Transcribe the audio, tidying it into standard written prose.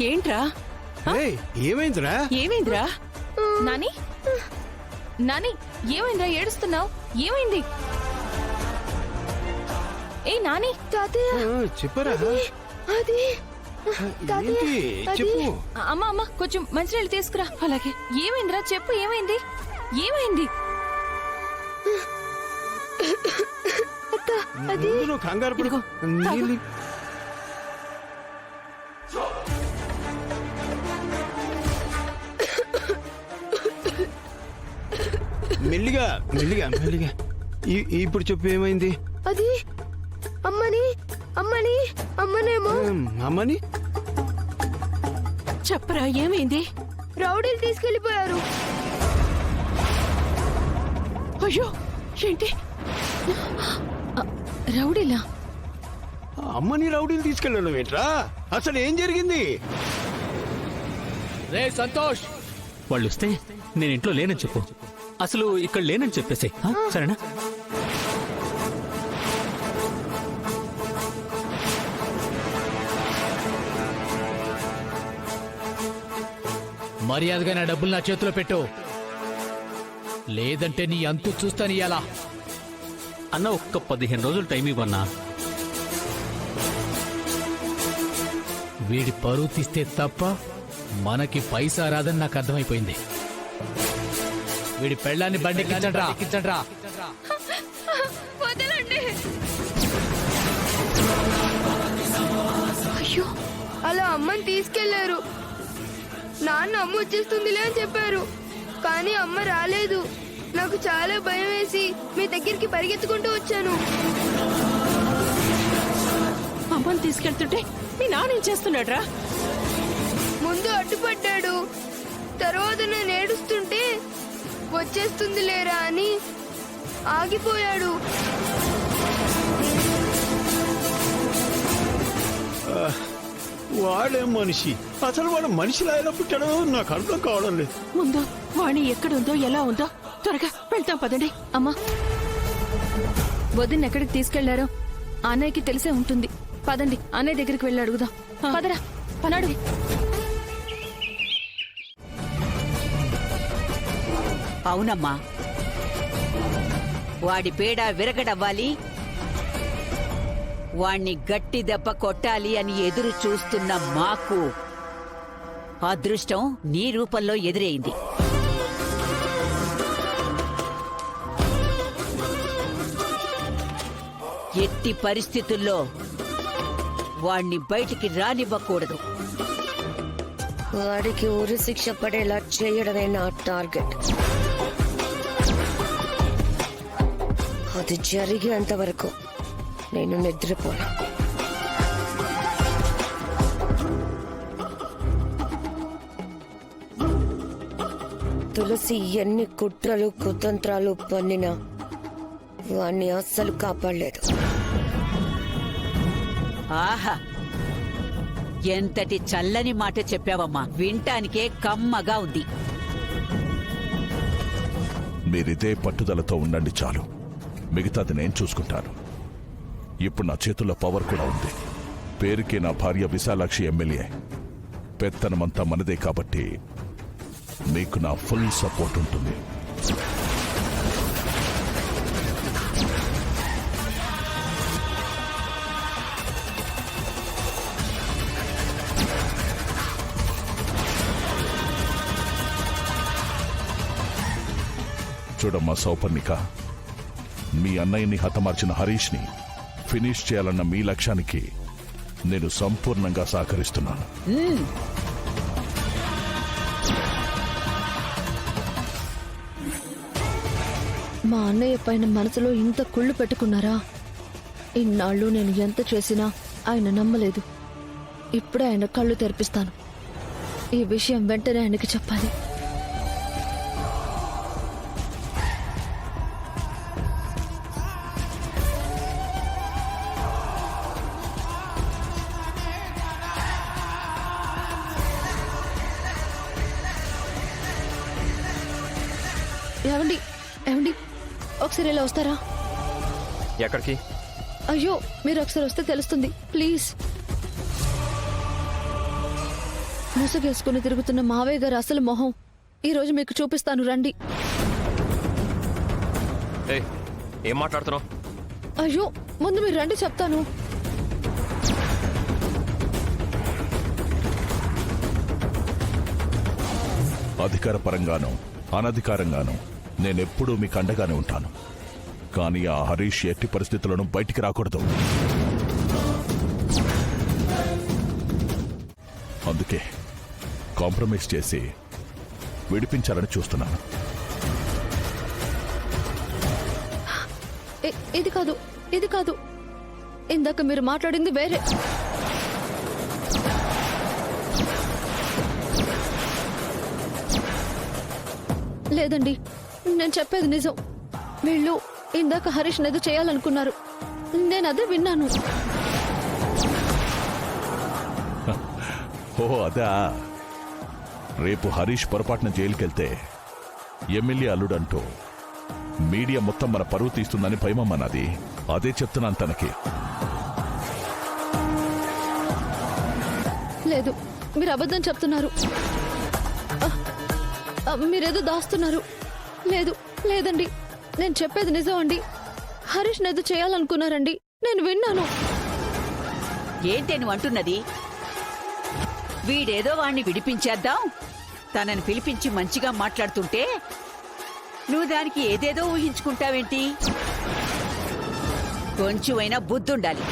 ఏంట్రా ఏమైందిరా? ఏమైందిరా? నాని నాని ఏమైందిరా? ఏడుస్తున్నావు? ఏమైంది? ఏ నాని చెప్పరా? చెప్పు. అమ్మ కొంచెం మంచినీళ్ళు తీసుకురా. అలాగే. ఏమైందిరా? చెప్పు. ఏమైంది? ఏమైంది? కంగారు పడుకో. మెల్లిగా మెల్లిగా మెల్లిగా. ఇప్పుడు చెప్పు ఏమైంది? అది అమ్మనేమో. అమ్మని చెప్పరా ఏమైంది? రౌడీలు తీసుకెళ్లిపోయారు. అయ్యో ఏంటి? రౌడీలా? అమ్మని రౌడీలు తీసుకెళ్ళడం ఏంట్రా? అసలు ఏం జరిగింది? రే సంతోష్, వాళ్ళు వస్తే నేను ఇంట్లో లేనని చెప్పు. అసలు ఇక్కడ లేనని చెప్పేసి సరేనా? మర్యాదగా నా డబ్బులు నా చేతిలో పెట్టు, లేదంటే నీ అంతు చూస్తాను. ఇయ్యాలా అన్న ఒక్క 15 రోజులు టైం ఇవ్వన్నా. వీడి పరువు తీస్తే తప్ప మనకి పైసా రాదని నాకు అర్థమైపోయింది. వీడి పెళ్ళాన్ని బండికించండ్రా. అయ్యో అలా అమ్మని తీసుకెళ్లారు. నాన్న అమ్మ వచ్చేస్తుందిలే అని చెప్పారు, కానీ అమ్మ రాలేదు. నాకు చాలా భయం వేసి మీ దగ్గరికి పరిగెత్తుకుంటూ వచ్చాను. అమ్మని తీసుకెళ్తుంటే మీ నాన్న ఏం చేస్తున్నాడ్రా? ముందు అడ్డుపడ్డాడు, తర్వాత నేను ఏడుస్తుంటే వచ్చేస్తుంది లేరా అని ఆగిపోయాడు. వాడే మనిషి. అసలు వాడు మనిషిలా ఎలా పుట్టాడో నాకు అర్థం కావడం లేదు. ముందు వాణి ఎక్కడుందో ఎలా ఉందో త్వరగా వెళ్తాం పదండి. అమ్మా వదిన ఎక్కడికి తీసుకెళ్లారో అన్నయ్యకి తెలిసే ఉంటుంది. పదండి అన్నయ్య దగ్గరికి వెళ్ళి అడుగుదాం. పదరా పనాడు. అవునమ్మా, వాడి పేడ విరగడవ్వాలి, వాణ్ణి గట్టి దెబ్బ కొట్టాలి అని ఎదురు చూస్తున్న మాకు అదృష్టం నీ రూపంలో ఎదురైంది. ఎట్టి పరిస్థితుల్లో వాణ్ణి బయటికి రానివ్వకూడదు. వాడికి ఉరి శిక్ష పడేలా చేయడమే నా టార్గెట్. అది జరిగేంత వరకు నేను నిద్రపోను. తులసి ఎన్ని కుట్రలు కుతంత్రాలు పన్నినా వాణ్ణి అస్సలు కాపాడలేదు. ఆహా, ఎంతటి చల్లని మాట చెప్పావమ్మా, వింటానికే కమ్మగా ఉంది. మీరిదే పట్టుదలతో ఉండండి చాలు, మిగతాది నేను చూసుకుంటాను. ఇప్పుడు నా చేతుల్లో పవర్ కూడా ఉంది. పేరుకే నా భార్య విశాలాక్షి ఎమ్మెల్యే, పెత్తనమంతా మనదే కాబట్టి మీకు నా ఫుల్ సపోర్ట్ ఉంటుంది. చూడమ్మా సౌపర్ణిక, మీ అన్నయ్యని హతమార్చిన హరీష్ని ఫినిష్ చేయాలన్న మీ లక్ష్యానికి నేను సంపూర్ణంగా సహకరిస్తున్నాను. మా అన్నయ్య పైన మనసులో ఇంత కుళ్ళు పెట్టుకున్నారా? ఇన్నాళ్ళు నేను ఎంత చేసినా ఆయన నమ్మలేదు. ఇప్పుడే ఆయన కళ్ళు తెరిపిస్తాను. ఈ విషయం వెంటనే ఆయనకి చెప్పాలి. ఏమండి ఏమండి, ఒకసారి ఇలా వస్తారా? ఎక్కడికి? అయ్యో, మీరు ఒకసారి వస్తే తెలుస్తుంది ప్లీజ్. ముసుగేసుకుని తిరుగుతున్న మావయ్య గారు అసలు మొహం ఈ రోజు మీకు చూపిస్తాను రండి. ఏయ్, ఏం మాట్లాడుతున్నావు? అయ్యో ముందు మీరు రండి చెప్తాను. అధికారపరంగానూ అనధికారంగానూ నేనెప్పుడూ మీకు అండగానే ఉంటాను. కానీ ఆ హరీష్ ఎట్టి పరిస్థితుల్లోనూ బయటికి రాకూడదు. అందుకే కాంప్రమైజ్ చేసి విడిపించాలని చూస్తున్నాను. ఇది కాదు ఇందాక మీరు మాట్లాడింది వేరే. లేదండి, నేను చెప్పేది నిజం. వీళ్ళు ఇందాక హరీష్ ఏదో చేయాలనుకున్నారు. నేను అదే విన్నాను. ఓహో అదా. రేపు హరీష్ పొరపాటున జైలుకెళ్తే ఎమ్మెల్యే అల్లుడంటూ మీడియా మొత్తం మన పరువు తీస్తుందని భయమమ్మన్నది. అదే చెప్తున్నాను తనకి. లేదు, మీరు అబద్ధం చెప్తున్నారు. మీరేదో దాస్తున్నారు. లేదండి, నేను చెప్పేది నిజం అండి. హరీష్ ఏదో చేయాలనుకున్నారండి, నేను విన్నాను. ఏంటి నువ్వు అంటున్నది? వీడేదో వాణ్ణి విడిపించేద్దాం, తనని పిలిపించి మంచిగా మాట్లాడుతుంటే నువ్వు దానికి ఏదేదో ఊహించుకుంటావేంటి? కొంచెమైనా బుద్ధుండాలి.